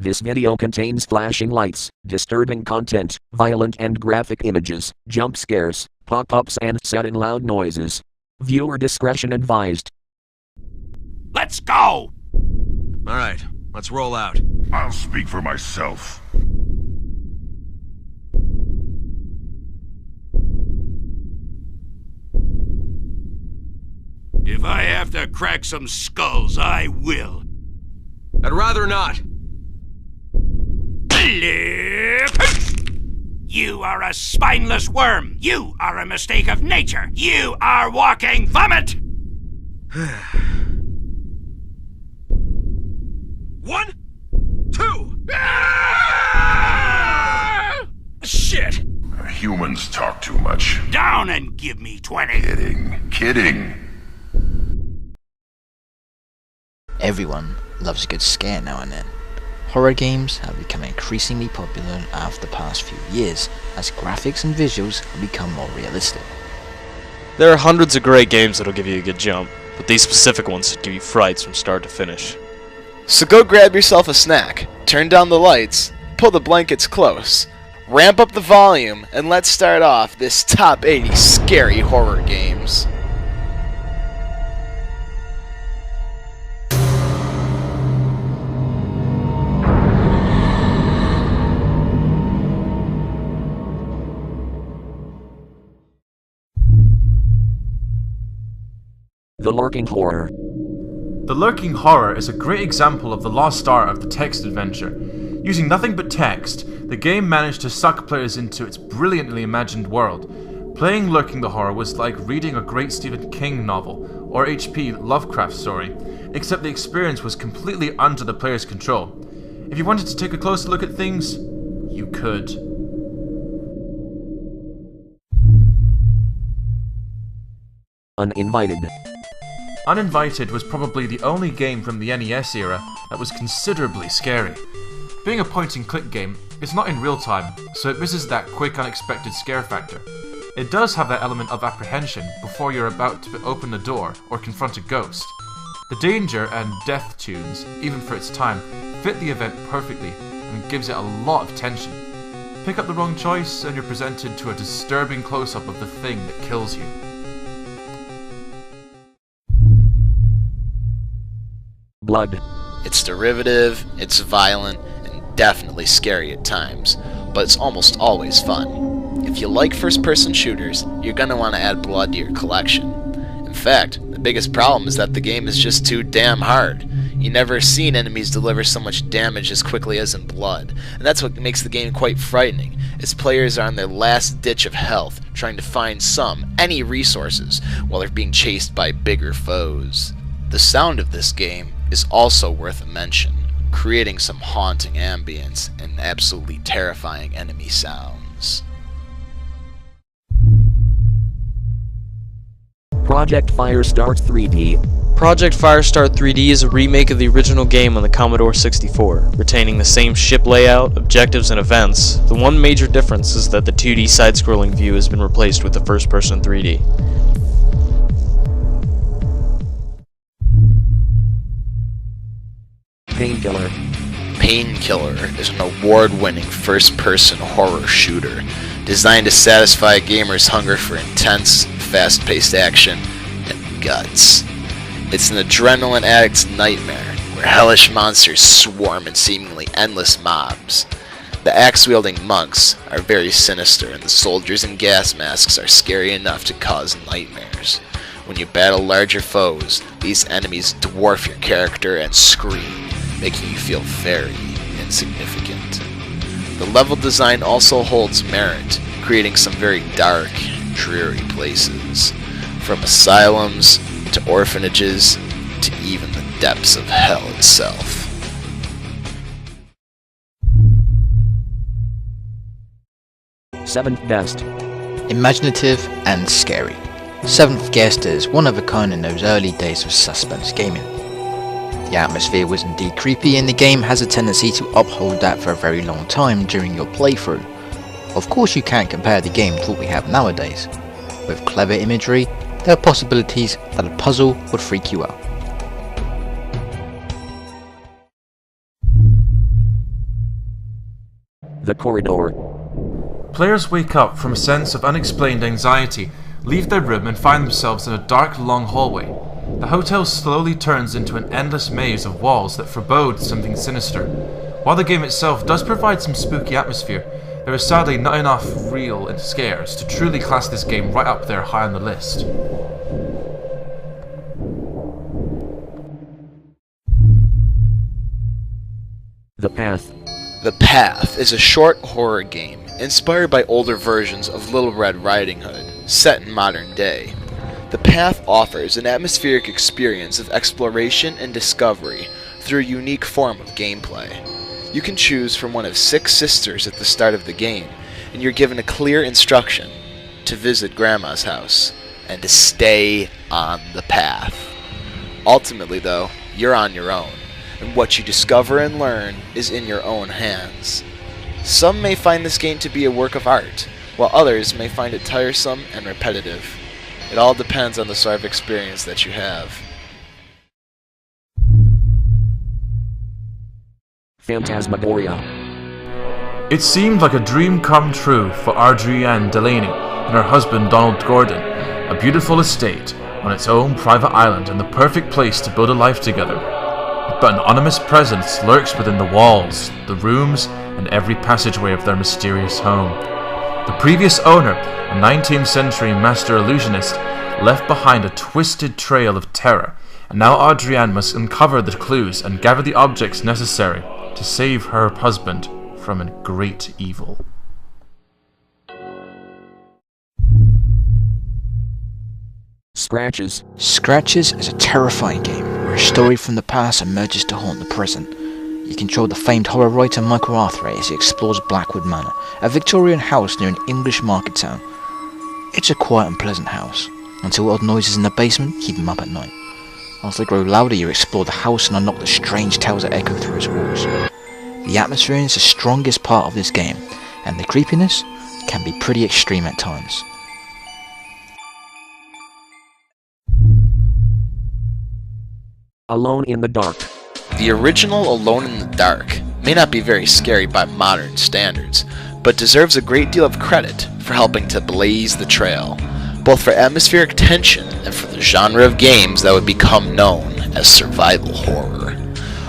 This video contains flashing lights, disturbing content, violent and graphic images, jump scares, pop-ups and sudden loud noises. Viewer discretion advised. Let's go! Alright, let's roll out. I'll speak for myself. If I have to crack some skulls, I will. I'd rather not. You are a spineless worm. You are a mistake of nature. You are walking vomit! 1, 2. Shit! Humans talk too much. Down and give me 20. Kidding. Everyone loves a good scare now and then. Horror games have become increasingly popular after the past few years as graphics and visuals have become more realistic. There are hundreds of great games that'll give you a good jump, but these specific ones give you frights from start to finish. So go grab yourself a snack, turn down the lights, pull the blankets close, ramp up the volume, and let's start off this top 80 scary horror games. The Lurking Horror. The Lurking Horror is a great example of the lost art of the text adventure. Using nothing but text, the game managed to suck players into its brilliantly imagined world. Playing Lurking the Horror was like reading a great Stephen King novel or H.P. Lovecraft story, except the experience was completely under the player's control. If you wanted to take a closer look at things, you could. Uninvited. Uninvited was probably the only game from the NES era that was considerably scary. Being a point-and-click game, it's not in real time, so it misses that quick, unexpected scare factor. It does have that element of apprehension before you're about to open a door or confront a ghost. The danger and death tunes, even for its time, fit the event perfectly and gives it a lot of tension. Pick up the wrong choice and you're presented to a disturbing close-up of the thing that kills you. Blood. It's derivative, it's violent, and definitely scary at times, but it's almost always fun. If you like first-person shooters, you're gonna want to add blood to your collection. In fact, the biggest problem is that the game is just too damn hard. You never seen enemies deliver so much damage as quickly as in Blood, and that's what makes the game quite frightening, as players are on their last ditch of health, trying to find any resources, while they're being chased by bigger foes. The sound of this game is also worth a mention, creating some haunting ambience and absolutely terrifying enemy sounds. Project Firestart 3D. Project Firestart 3D is a remake of the original game on the Commodore 64, retaining the same ship layout, objectives, and events. The one major difference is that the 2D side-scrolling view has been replaced with the first-person 3D. Painkiller. Painkiller is an award-winning first-person horror shooter designed to satisfy gamers' hunger for intense, fast-paced action and guts. It's an adrenaline addict's nightmare, where hellish monsters swarm in seemingly endless mobs. The axe-wielding monks are very sinister, and the soldiers in gas masks are scary enough to cause nightmares. When you battle larger foes, these enemies dwarf your character and scream, making you feel very insignificant. The level design also holds merit, creating some very dark, dreary places, from asylums to orphanages to even the depths of hell itself. Seventh Guest. Imaginative and scary. Seventh Guest is one of a kind in those early days of suspense gaming. The atmosphere was indeed creepy, and the game has a tendency to uphold that for a very long time during your playthrough. Of course, you can't compare the game to what we have nowadays. With clever imagery, there are possibilities that a puzzle would freak you out. The corridor. Players wake up from a sense of unexplained anxiety, leave their room and find themselves in a dark, long hallway. The hotel slowly turns into an endless maze of walls that forebode something sinister. While the game itself does provide some spooky atmosphere, there is sadly not enough real scares to truly class this game right up there high on the list. The Path. The Path is a short horror game inspired by older versions of Little Red Riding Hood, set in modern day. The Path offers an atmospheric experience of exploration and discovery through a unique form of gameplay. You can choose from one of 6 sisters at the start of the game, and you're given a clear instruction to visit Grandma's house and to stay on the path. Ultimately, though, you're on your own, and what you discover and learn is in your own hands. Some may find this game to be a work of art, while others may find it tiresome and repetitive. It all depends on the sort of experience that you have. Phantasmagoria. It seemed like a dream come true for Adrienne Delaney and her husband Donald Gordon, a beautiful estate on its own private island and the perfect place to build a life together. But an ominous presence lurks within the walls, the rooms, and every passageway of their mysterious home. The previous owner, a 19th century master illusionist, left behind a twisted trail of terror, and now Adrienne must uncover the clues and gather the objects necessary to save her husband from a great evil. Scratches. Scratches is a terrifying game where a story from the past emerges to haunt the present. You control the famed horror writer Michael Arthur as he explores Blackwood Manor, a Victorian house near an English market town. It's a quiet and pleasant house, until odd noises in the basement keep him up at night. As they grow louder, you explore the house and unlock the strange tales that echo through its walls. The atmosphere is the strongest part of this game, and the creepiness can be pretty extreme at times. Alone in the Dark. The original Alone in the Dark may not be very scary by modern standards, but deserves a great deal of credit for helping to blaze the trail, both for atmospheric tension and for the genre of games that would become known as survival horror.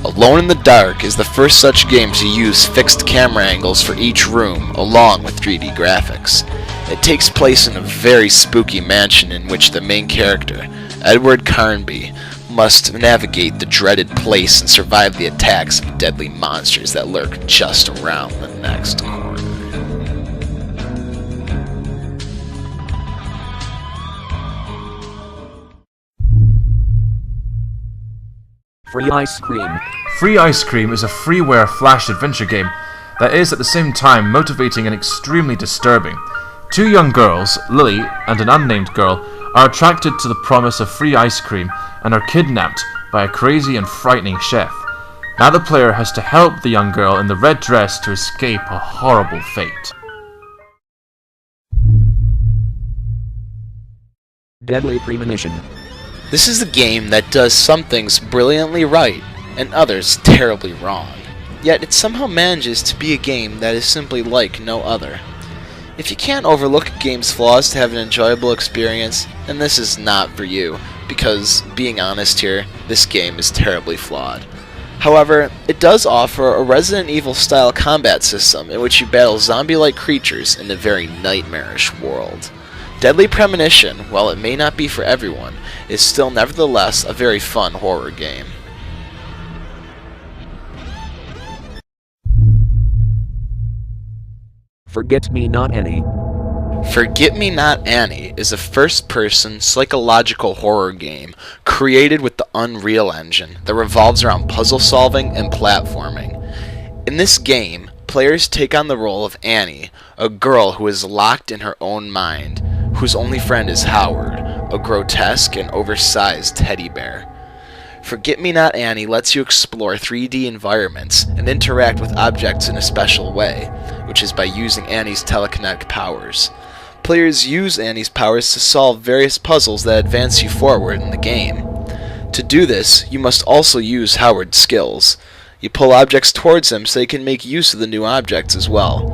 Alone in the Dark is the first such game to use fixed camera angles for each room along with 3D graphics. It takes place in a very spooky mansion in which the main character, Edward Carnby, must navigate the dreaded place and survive the attacks of deadly monsters that lurk just around the next corner. Free Ice Cream. Free Ice Cream is a freeware flash adventure game that is at the same time motivating and extremely disturbing. 2 young girls, Lily and an unnamed girl, are attracted to the promise of free ice cream and are kidnapped by a crazy and frightening chef. Now the player has to help the young girl in the red dress to escape a horrible fate. Deadly Premonition. This is the game that does some things brilliantly right and others terribly wrong, yet it somehow manages to be a game that is simply like no other. If you can't overlook a game's flaws to have an enjoyable experience, then this is not for you, because, being honest here, this game is terribly flawed. However, it does offer a Resident Evil-style combat system in which you battle zombie-like creatures in a very nightmarish world. Deadly Premonition, while it may not be for everyone, is still nevertheless a very fun horror game. Forget Me Not Annie. Forget Me Not Annie is a first-person psychological horror game created with the Unreal Engine that revolves around puzzle solving and platforming. In this game, players take on the role of Annie, a girl who is locked in her own mind, whose only friend is Howard, a grotesque and oversized teddy bear. Forget Me Not Annie lets you explore 3D environments and interact with objects in a special way, which is by using Annie's telekinetic powers. Players use Annie's powers to solve various puzzles that advance you forward in the game. To do this, you must also use Howard's skills. You pull objects towards them so they can make use of the new objects as well.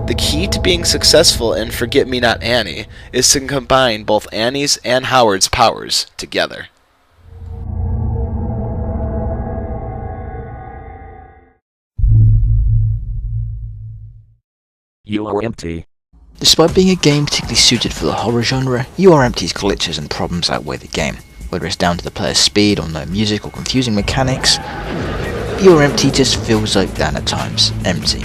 The key to being successful in Forget-Me-Not Annie is to combine both Annie's and Howard's powers together. You are empty. Despite being a game particularly suited for the horror genre, You Are Empty's glitches and problems outweigh the game. Whether it's down to the player's speed or no music or confusing mechanics, You Are Empty just feels like that at times, empty.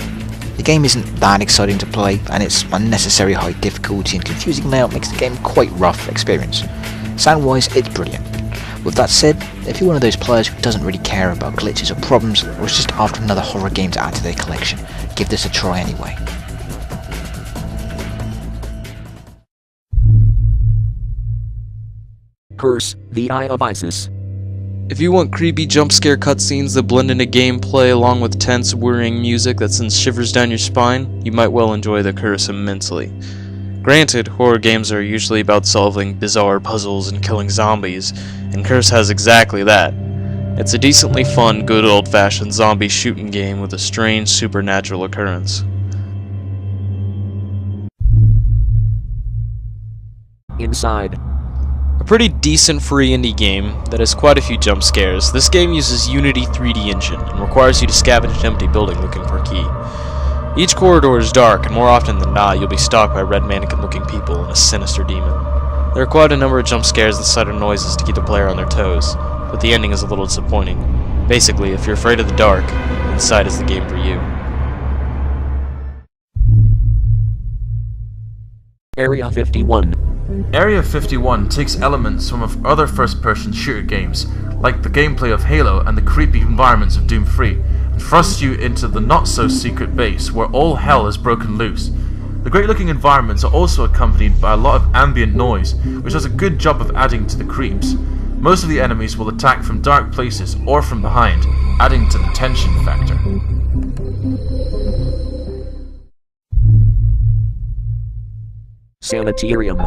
The game isn't that exciting to play, and its unnecessary high difficulty and confusing layout makes the game quite rough experience. Sound-wise, it's brilliant. With that said, if you're one of those players who doesn't really care about glitches or problems, or is just after another horror game to add to their collection, give this a try anyway. Curse, the Eye of Isis. If you want creepy jump scare cutscenes that blend into gameplay along with tense, worrying music that sends shivers down your spine, you might well enjoy The Curse immensely. Granted, horror games are usually about solving bizarre puzzles and killing zombies, and Curse has exactly that. It's a decently fun, good old-fashioned zombie shooting game with a strange supernatural occurrence. Inside. A pretty decent free indie game that has quite a few jump scares. This game uses Unity 3D engine and requires you to scavenge an empty building looking for a key. Each corridor is dark, and more often than not you'll be stalked by red mannequin-looking people and a sinister demon. There are quite a number of jump scares and sudden noises to keep the player on their toes, but the ending is a little disappointing. Basically, if you're afraid of the dark, Inside is the game for you. Area 51. Area 51 takes elements from other first-person shooter games, like the gameplay of Halo and the creepy environments of Doom 3, and thrusts you into the not-so-secret base where all hell is broken loose. The great-looking environments are also accompanied by a lot of ambient noise, which does a good job of adding to the creeps. Most of the enemies will attack from dark places or from behind, adding to the tension factor. Sanitarium.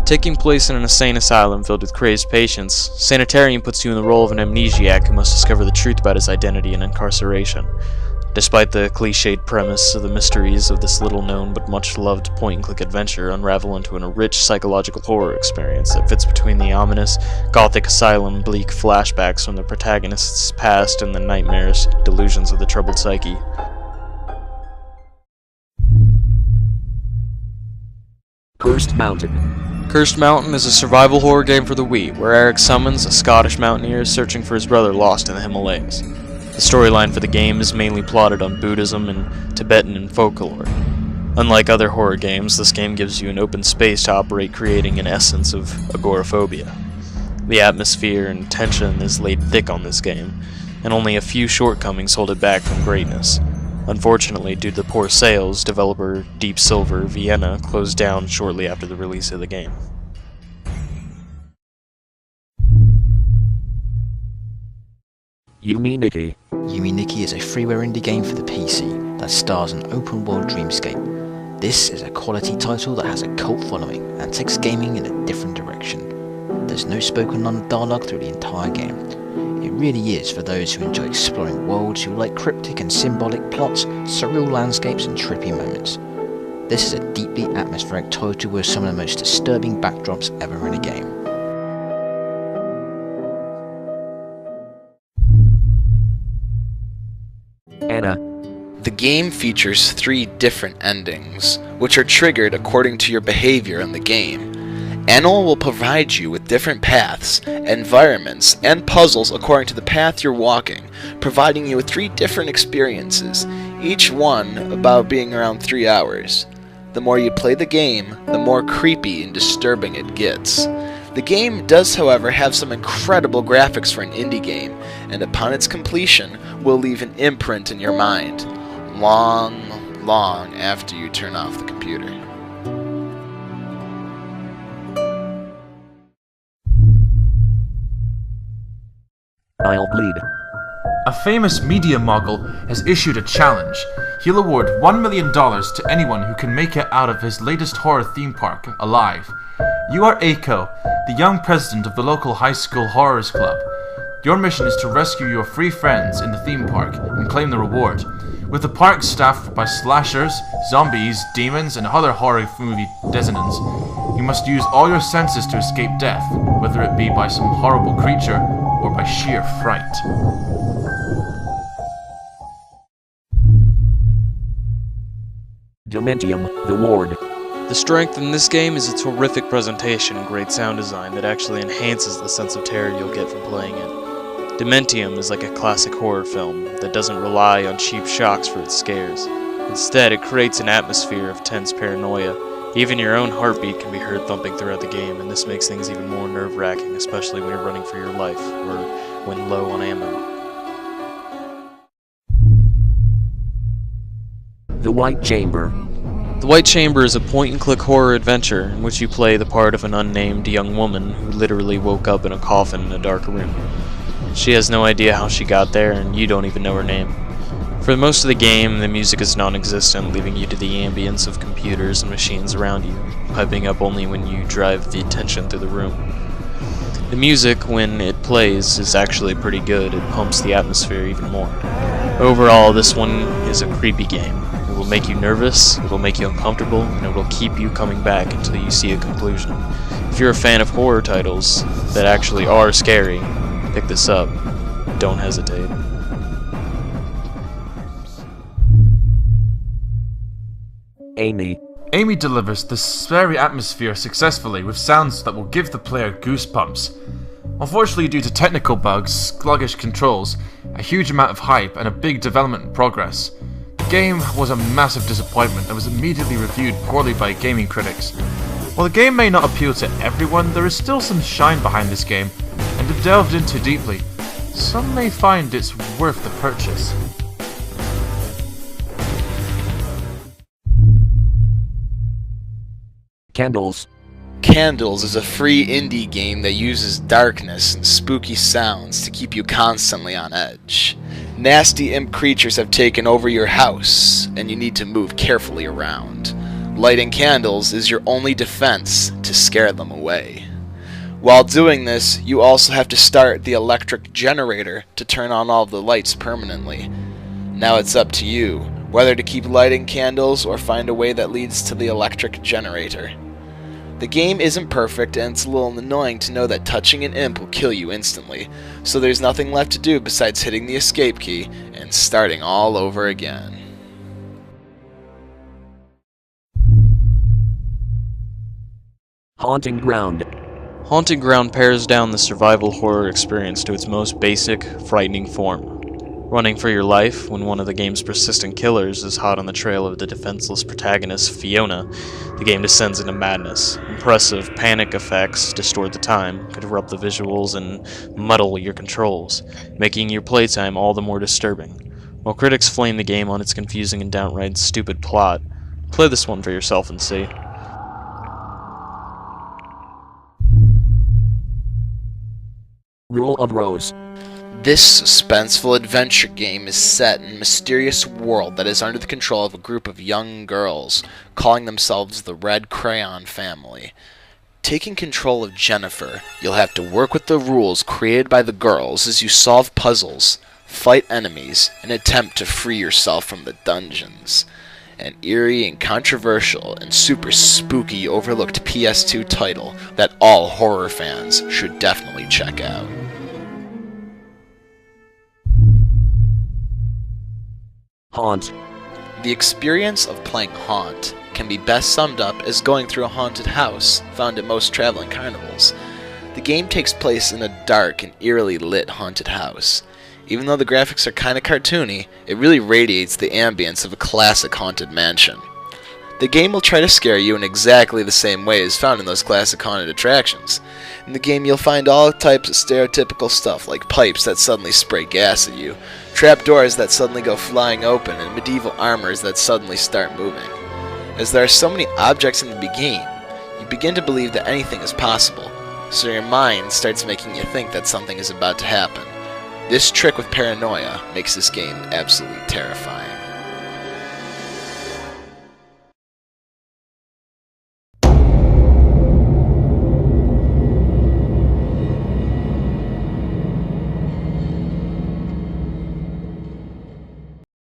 Taking place in an insane asylum filled with crazed patients, Sanitarium puts you in the role of an amnesiac who must discover the truth about his identity and incarceration. Despite the cliched premise of the mysteries of this little-known but much-loved point-and-click adventure unravel into a rich psychological horror experience that fits between the ominous, gothic asylum bleak flashbacks from the protagonist's past and the nightmares, delusions of the troubled psyche. Cursed Mountain. Cursed Mountain is a survival horror game for the Wii, where Eric summons a Scottish mountaineer searching for his brother lost in the Himalayas. The storyline for the game is mainly plotted on Buddhism and Tibetan and folklore. Unlike other horror games, this game gives you an open space to operate, creating an essence of agoraphobia. The atmosphere and tension is laid thick on this game, and only a few shortcomings hold it back from greatness. Unfortunately, due to the poor sales, developer Deep Silver Vienna closed down shortly after the release of the game. Yumi Nikki. Yumi Nikki is a freeware indie game for the PC that stars an open-world dreamscape. This is a quality title that has a cult following and takes gaming in a different direction. There's no spoken dialogue through the entire game. It really is for those who enjoy exploring worlds, who like cryptic and symbolic plots, surreal landscapes and trippy moments. This is a deeply atmospheric title with some of the most disturbing backdrops ever in a game. Anna. The game features 3 different endings, which are triggered according to your behavior in the game. Anna will provide you with different paths, environments, and puzzles according to the path you're walking, providing you with 3 different experiences, each one about being around 3 hours. The more you play the game, the more creepy and disturbing it gets. The game does, however, have some incredible graphics for an indie game, and upon its completion, will leave an imprint in your mind, long after you turn off the computer. I'll bleed. A famous media mogul has issued a challenge. He'll award $1 million to anyone who can make it out of his latest horror theme park alive. You are Aiko, the young president of the local high school horrors club. Your mission is to rescue your three friends in the theme park and claim the reward. With the park staffed by slashers, zombies, demons, and other horror movie dissonance, you must use all your senses to escape death, whether it be by some horrible creature or by sheer fright. Dementium, the Ward. The strength in this game is its horrific presentation and great sound design that actually enhances the sense of terror you'll get from playing it. Dementium is like a classic horror film that doesn't rely on cheap shocks for its scares. Instead, it creates an atmosphere of tense paranoia. Even your own heartbeat can be heard thumping throughout the game, and this makes things even more nerve-wracking, especially when you're running for your life, or when low on ammo. The White Chamber. The White Chamber is a point-and-click horror adventure in which you play the part of an unnamed young woman who literally woke up in a coffin in a dark room. She has no idea how she got there, and you don't even know her name. For most of the game, the music is non-existent, leaving you to the ambience of computers and machines around you, piping up only when you drive the attention through the room. The music, when it plays, is actually pretty good. It pumps the atmosphere even more. Overall, this one is a creepy game. It will make you nervous, it will make you uncomfortable, and it will keep you coming back until you see a conclusion. If you're a fan of horror titles that actually are scary, pick this up. Don't hesitate. Amy. Amy delivers the scary atmosphere successfully with sounds that will give the player goosebumps. Unfortunately, due to technical bugs, sluggish controls, a huge amount of hype, and a big development progress, the game was a massive disappointment and was immediately reviewed poorly by gaming critics. While the game may not appeal to everyone, there is still some shine behind this game, and if delved into deeply, some may find it's worth the purchase. Candles. Candles is a free indie game that uses darkness and spooky sounds to keep you constantly on edge. Nasty imp creatures have taken over your house, and you need to move carefully around. Lighting candles is your only defense to scare them away. While doing this, you also have to start the electric generator to turn on all of the lights permanently. Now it's up to you, whether to keep lighting candles or find a way that leads to the electric generator. The game isn't perfect, and it's a little annoying to know that touching an imp will kill you instantly, so there's nothing left to do besides hitting the escape key and starting all over again. Haunting Ground. Haunting Ground pares down the survival horror experience to its most basic, frightening form. Running for your life when one of the game's persistent killers is hot on the trail of the defenseless protagonist, Fiona, the game descends into madness. Impressive panic effects distort the time, corrupt the visuals, and muddle your controls, making your playtime all the more disturbing. While critics flame the game on its confusing and downright stupid plot, play this one for yourself and see. Rule of Rose. This suspenseful adventure game is set in a mysterious world that is under the control of a group of young girls, calling themselves the Red Crayon Family. Taking control of Jennifer, you'll have to work with the rules created by the girls as you solve puzzles, fight enemies, and attempt to free yourself from the dungeons. An eerie and controversial and super spooky overlooked PS2 title that all horror fans should definitely check out. Haunt. The experience of playing Haunt can be best summed up as going through a haunted house found at most traveling carnivals. The game takes place in a dark and eerily lit haunted house. Even though the graphics are kinda cartoony, it really radiates the ambience of a classic haunted mansion. The game will try to scare you in exactly the same way as found in those classic haunted attractions. In the game you'll find all types of stereotypical stuff like pipes that suddenly spray gas at you, trapdoors that suddenly go flying open, and medieval armors that suddenly start moving. As there are so many objects in the game, you begin to believe that anything is possible, so your mind starts making you think that something is about to happen. This trick with paranoia makes this game absolutely terrifying.